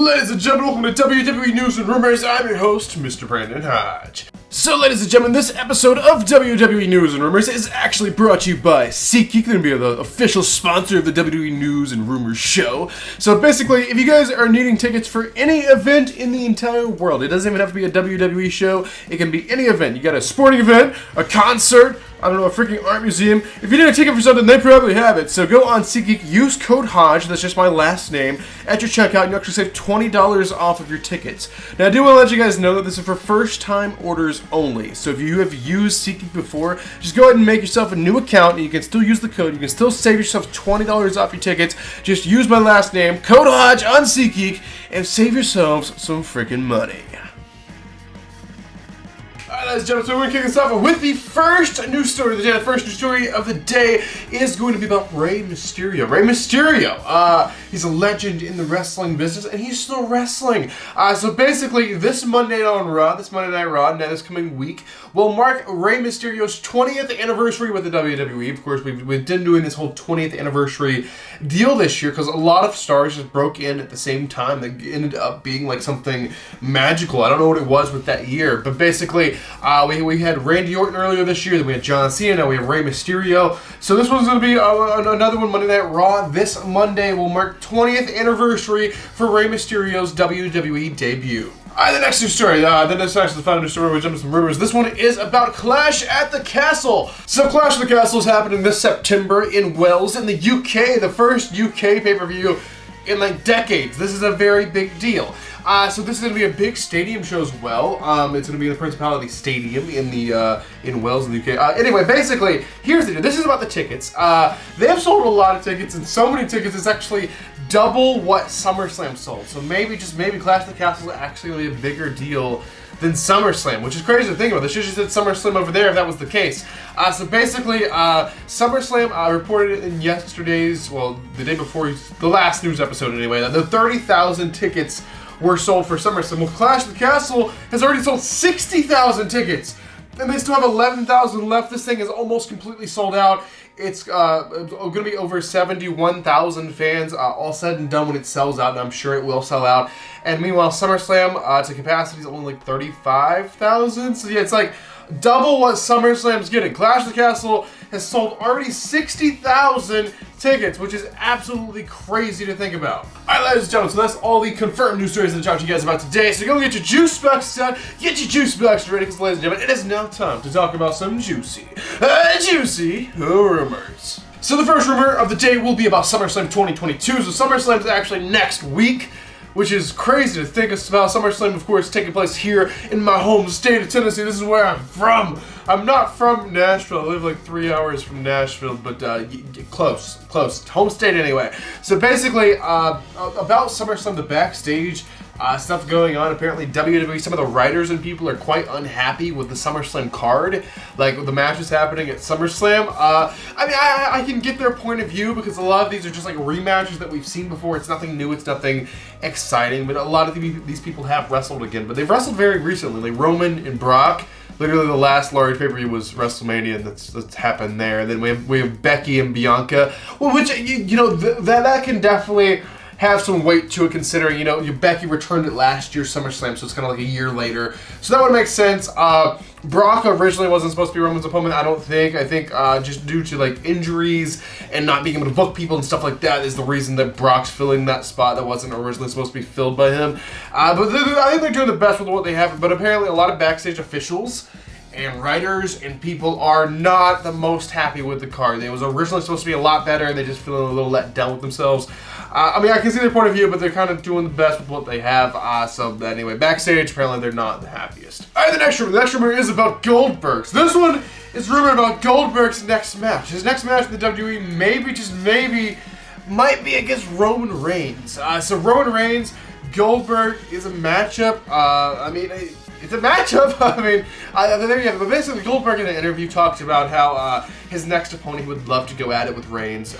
Ladies and gentlemen, welcome to WWE News and Rumors. I'm your host, Mr. Brandon Hodge. So, ladies and gentlemen, this episode of WWE News and Rumors is actually brought to you by SeatGeek. They're going to be the official sponsor of the WWE News and Rumors show. So, basically, if you guys are needing tickets for any event in the entire world, it doesn't even have to be a WWE show. It can be any event. You got a sporting event, a concert, I don't know, a freaking art museum. If you need a ticket for something, they probably have it. So go on SeatGeek, use code Hodge, that's just my last name, at your checkout, and you actually save $20 off of your tickets. Now, I do want to let you guys know that this is for first-time orders only. So if you have used SeatGeek before, just go ahead and make yourself a new account, and you can still use the code. You can still save yourself $20 off your tickets. Just use my last name, code Hodge, on SeatGeek, and save yourselves some freaking money. Ladies and gentlemen, so we're going to kick this off with the first news story of the day. The first news story of the day is going to be about Rey Mysterio. Rey Mysterio, he's a legend in the wrestling business, and he's still wrestling. So basically, this Monday Night Raw, now this coming week, will mark Rey Mysterio's 20th anniversary with the WWE. Of course, we've been doing this whole 20th anniversary deal this year because a lot of stars just broke in at the same time. That ended up being like something magical. I don't know what it was with that year, but basically, we had Randy Orton earlier this year, then we had John Cena, now we have Rey Mysterio. So this one's going to be another one, Monday Night Raw. This Monday will mark 20th anniversary for Rey Mysterio's WWE debut. The next news story, then this is actually the final news story, we jump into some rumors. This one is about Clash at the Castle. So Clash at the Castle is happening this September in Wales in the UK, the first UK pay-per-view in like decades. This is a very big deal. So this is going to be a big stadium show as well. It's going to be in the Principality Stadium in Wales in the UK. Anyway, basically, here's the deal. This is about the tickets. They have sold a lot of tickets, and so many tickets, it's actually double what SummerSlam sold. So maybe Clash at the Castle is actually going to be a bigger deal than SummerSlam, which is crazy to think about. They should have just said SummerSlam over there if that was the case. So basically, SummerSlam reported in yesterday's, well, the day before, the last news episode anyway, that the 30,000 tickets were sold for SummerSlam. Well, Clash at the Castle has already sold 60,000 tickets, and they still have 11,000 left. This thing is almost completely sold out. It's going to be over 71,000 fans, all said and done when it sells out, and I'm sure it will sell out. And meanwhile, SummerSlam to capacity is only like 35,000. So yeah, it's like double what SummerSlam's getting. Clash at the Castle has sold already 60,000 tickets, which is absolutely crazy to think about. Alright, ladies and gentlemen, so that's all the confirmed news stories that I talked to you guys about today. So go get your juice box done, get your juice box ready, because ladies and gentlemen, it is now time to talk about some juicy rumors. So the first rumor of the day will be about SummerSlam 2022. So SummerSlam is actually next week, which is crazy to think about. SummerSlam, of course, taking place here in my home state of Tennessee. This is where I'm from. I'm not from Nashville. I live like 3 hours from Nashville, but close. Home state anyway. So basically, about SummerSlam, the backstage stuff going on. Apparently, WWE, some of the writers and people are quite unhappy with the SummerSlam card, like with the matches happening at SummerSlam. I mean, I can get their point of view because a lot of these are just like rematches that we've seen before. It's nothing new. It's nothing exciting. But a lot of these people have wrestled again. But they've wrestled very recently, like Roman and Brock. Literally, the last large pay-per-view was WrestleMania, and that's happened there. And then we have Becky and Bianca, well, which you know that can definitely have some weight to it, considering, you know, Becky returned at last year's SummerSlam, so it's kind of like a year later. So that would make sense. Brock originally wasn't supposed to be Roman's opponent, I don't think. I think just due to like injuries and not being able to book people and stuff like that is the reason that Brock's filling that spot that wasn't originally supposed to be filled by him. But I think they're doing the best with what they have. But apparently a lot of backstage officials and writers and people are not the most happy with the card. It was originally supposed to be a lot better, and they just feeling a little let down with themselves. I mean, I can see their point of view, but they're kind of doing the best with what they have. So anyway, backstage, apparently they're not the happiest. All right, the next rumor is about Goldbergs. This one is rumored about Goldberg's next match. His next match in the WWE, maybe, just maybe, might be against Roman Reigns. So Roman Reigns, Goldberg is a matchup. I mean, it's a matchup. But basically Goldberg in an interview talked about how his next opponent would love to go at it with Reigns,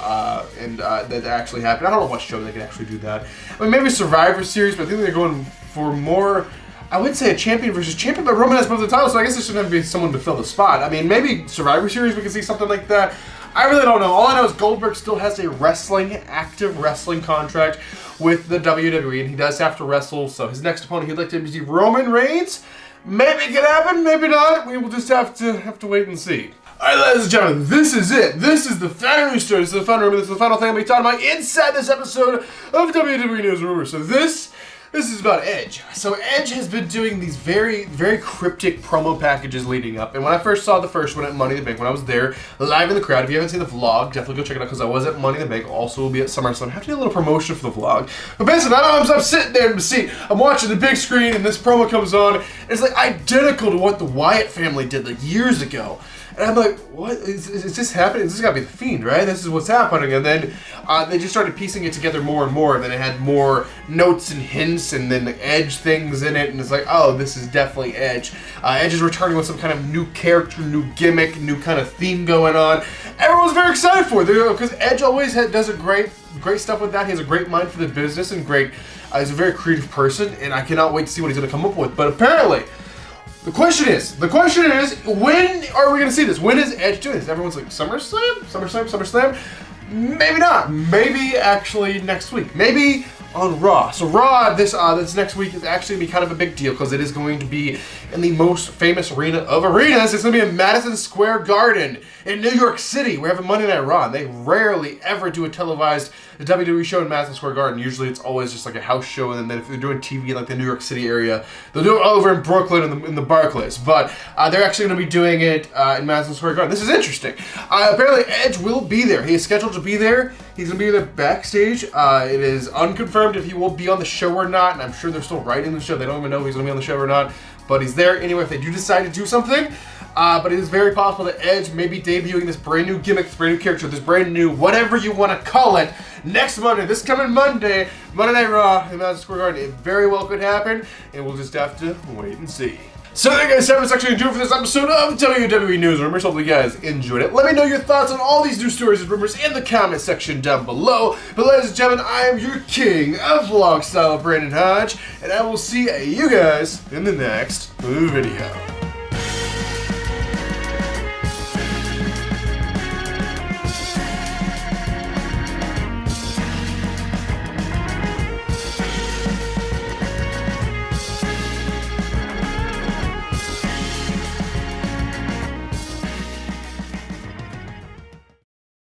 and that actually happened. I don't know what show they could actually do that. I mean, maybe Survivor Series, but I think they're going for more, I would say, a champion versus champion, but Roman has both the titles, so I guess there shouldn't have to be someone to fill the spot. I mean, maybe Survivor Series we could see something like that. I really don't know. All I know is Goldberg still has a active wrestling contract with the WWE, and he does have to wrestle, so his next opponent he'd like to be Roman Reigns. Maybe it could happen, maybe not. We will just have to wait and see. Alright, ladies and gentlemen, this is it. This is the final news story. This is the final rumor. This is the final thing I'll be talking about inside this episode of WWE News Rumor. So this is about Edge. So Edge has been doing these very, very cryptic promo packages leading up. And when I first saw the first one at Money in the Bank, when I was there live in the crowd, if you haven't seen the vlog, definitely go check it out because I was at Money in the Bank. Also will be at SummerSlam. I have to do a little promotion for the vlog. But basically, I'm sitting there in the seat. I'm watching the big screen and this promo comes on. And it's like identical to what the Wyatt family did like years ago. And I'm like, what? Is this happening? This has got to be the Fiend, right? This is what's happening. And then they just started piecing it together more and more. And then it had more notes and hints and then the Edge things in it. And it's like, oh, this is definitely Edge. Edge is returning with some kind of new character, new gimmick, new kind of theme going on. Everyone's very excited for it because Edge always does a great stuff with that. He has a great mind for the business and he's a very creative person. And I cannot wait to see what he's going to come up with. But apparently, the question is, when are we going to see this? When is Edge doing this? Everyone's like, SummerSlam? Maybe not. Maybe actually next week. Maybe on Raw. So Raw this next week is actually going to be kind of a big deal because it is going to be in the most famous arena of arenas. It's going to be in Madison Square Garden in New York City. We're having Monday Night Raw. And they rarely ever do a televised WWE show in Madison Square Garden. Usually it's always just like a house show, and then if they're doing TV in like the New York City area, they'll do it over in Brooklyn in the Barclays. But they're actually going to be doing it in Madison Square Garden. This is interesting. Apparently Edge will be there. He is scheduled to be there. He's going to be there backstage. It is unconfirmed if he will be on the show or not, and I'm sure they're still writing the show. They don't even know if he's going to be on the show or not, but he's there anyway if they do decide to do something. But it is very possible that Edge may be debuting this brand new gimmick, this brand new character, this brand new whatever you want to call it next Monday, this coming Monday, Monday Night Raw in Madison Square Garden. It very well could happen, and we'll just have to wait and see. So there you guys have it. Actually do it for this episode of WWE News Rumors. Hopefully you guys enjoyed it. Let me know your thoughts on all these news stories and rumors in the comment section down below. But ladies and gentlemen, I am your king of vlog style, Brandon Hodge, and I will see you guys in the next video.